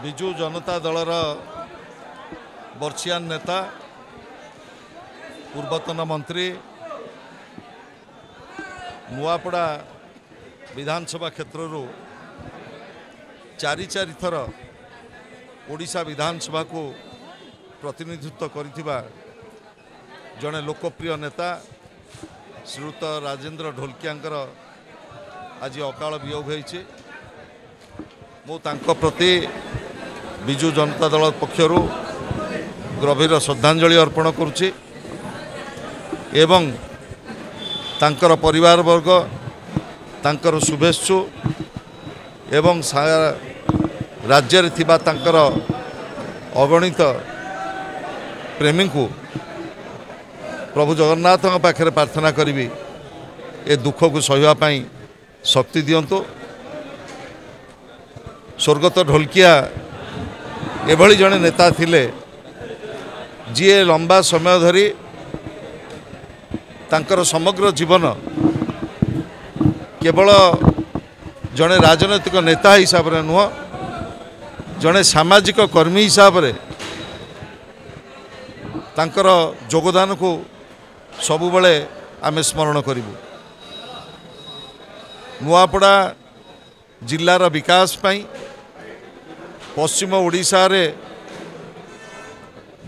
ବିଜୁ ଜନତା ଦଳର ବର୍ଷିୟାନ ନେତା ପୂର୍ବତନ ମନ୍ତ୍ରୀ ନୂଆପଡ଼ା ବିଧାନସଭା କ୍ଷେତ୍ରରୁ ଚାରି ଥର ଓଡ଼ିଶା ବିଧାନସଭାକୁ ପ୍ରତିନିଧିତ୍ୱ କରିଥିବା ଜଣେ ଲୋକପ୍ରିୟ ନେତା ଶ୍ରୀଯୁକ୍ତ ରାଜେନ୍ଦ୍ର ଢୋଲକିଆଙ୍କର ଆଜି ଅକାଳ ବିୟୋଗ ହୋଇଛି। ମୁଁ ତାଙ୍କ ପ୍ରତି ବିଜୁ ଜନତା ଦଳ ପକ୍ଷରୁ ଗଭୀର ଶ୍ରଦ୍ଧାଞ୍ଜଳି ଅର୍ପଣ କରୁଛି ଏବଂ ତାଙ୍କର ପରିବାରବର୍ଗ ତାଙ୍କର ଶୁଭେଚ୍ଛୁ ଏବଂ ରାଜ୍ୟରେ ଥିବା ତାଙ୍କର ଅଗଣିତ ପ୍ରେମୀଙ୍କୁ ପ୍ରଭୁ ଜଗନ୍ନାଥଙ୍କ ପାଖରେ ପ୍ରାର୍ଥନା କରିବି ଏ ଦୁଃଖକୁ ସହିବା ପାଇଁ ଶକ୍ତି ଦିଅନ୍ତୁ। ସ୍ୱର୍ଗତ ଢୋଲକିଆ ଏଭଳି ଜଣେ ନେତା ଥିଲେ ଯିଏ ଲମ୍ବା ସମୟ ଧରି ତାଙ୍କର ସମଗ୍ର ଜୀବନ କେବଳ ଜଣେ ରାଜନୈତିକ ନେତା ହିସାବରେ ନୁହଁ, ଜଣେ ସାମାଜିକ କର୍ମୀ ହିସାବରେ ତାଙ୍କର ଯୋଗଦାନକୁ ସବୁବେଳେ ଆମେ ସ୍ମରଣ କରିବୁ। ନୂଆପଡ଼ା ଜିଲ୍ଲାର ବିକାଶ ପାଇଁ, ପଶ୍ଚିମ ଓଡ଼ିଶାରେ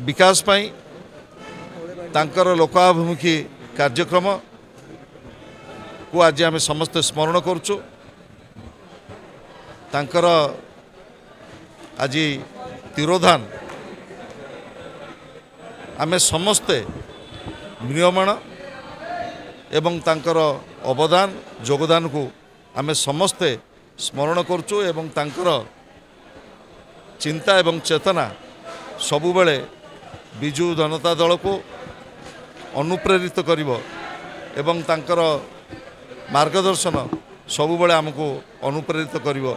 ବିକାଶ ପାଇଁ ତାଙ୍କର ଲୋକାଭିମୁଖୀ କାର୍ଯ୍ୟକ୍ରମକୁ ଆଜି ଆମେ ସମସ୍ତେ ସ୍ମରଣ କରୁଛୁ। ତାଙ୍କର ଆଜି ତିରୋଧାନ ଆମେ ସମସ୍ତେ ମ୍ରିୟମାଣ ଏବଂ ତାଙ୍କର ଅବଦାନ ଯୋଗଦାନକୁ ଆମେ ସମସ୍ତେ ସ୍ମରଣ କରୁଛୁ ଏବଂ ତାଙ୍କର ଚିନ୍ତା ଏବଂ ଚେତନା ସବୁବେଳେ ବିଜୁ ଜନତା ଦଳକୁ ଅନୁପ୍ରେରିତ କରିବ ଏବଂ ତାଙ୍କର ମାର୍ଗଦର୍ଶନ ସବୁବେଳେ ଆମକୁ ଅନୁପ୍ରେରିତ କରିବ।